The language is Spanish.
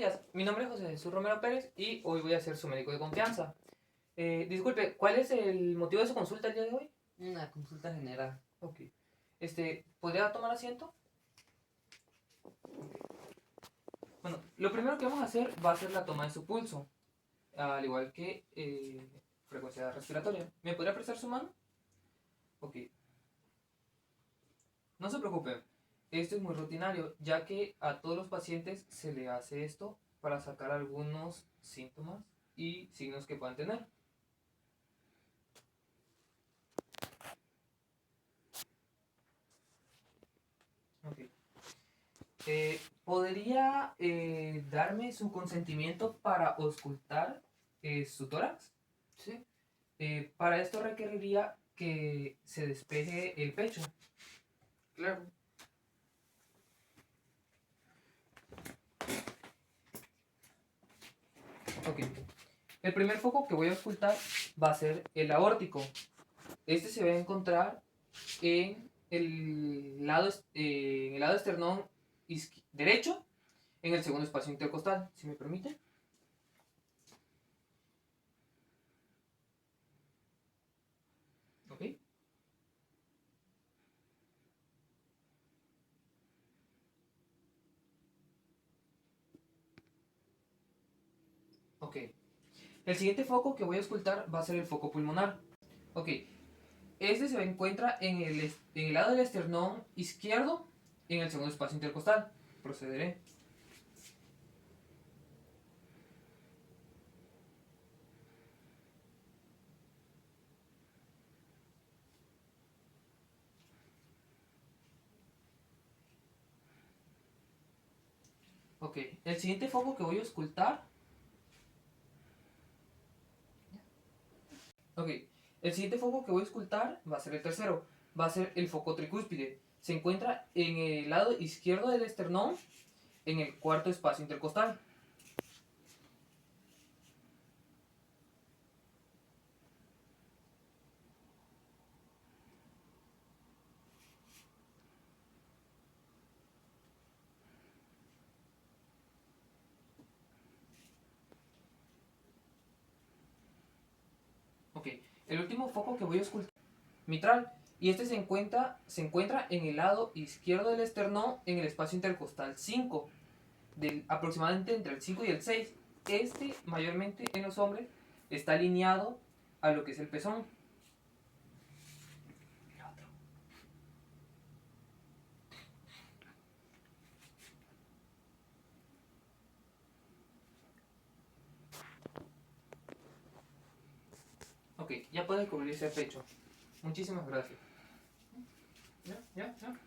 días. Mi nombre es José Jesús Romero Pérez y hoy voy a ser su médico de confianza. Disculpe, ¿cuál es el motivo de su consulta el día de hoy? Una consulta general. Ok. ¿Podría tomar asiento? Bueno, lo primero que vamos a hacer va a ser la toma de su pulso, al igual que frecuencia respiratoria. ¿Me podría prestar su mano? Ok. No se preocupe, esto es muy rutinario, ya que a todos los pacientes se le hace esto para sacar algunos síntomas y signos que puedan tener. Ok. ¿Podría darme su consentimiento para auscultar su tórax? Sí. Para esto requeriría que se despeje el pecho. Claro. Ok. El primer foco que voy a auscultar va a ser el aórtico. Este se va a encontrar en en el lado esternón derecho, en el segundo espacio intercostal, si me permite. Ok. Ok. El siguiente foco que voy a auscultar va a ser el foco pulmonar. Ok. Este se encuentra en el lado del esternón izquierdo, en el segundo espacio intercostal. Procederé. Ok. El siguiente foco que voy a auscultar. Ok. El siguiente foco que voy a auscultar va a ser el tercero. Va a ser el foco tricúspide. Se encuentra en el lado izquierdo del esternón, en el cuarto espacio intercostal. Ok. El último foco que voy a auscultar mitral. Y este se encuentra en el lado izquierdo del esternón, en el espacio intercostal 5, aproximadamente entre el 5 y el 6. Este, mayormente en los hombres, está alineado a lo que es el pezón. Ok, ya puede cubrirse el pecho. Muchísimas gracias. ¿Ya? ¿Ya? ¿Ya?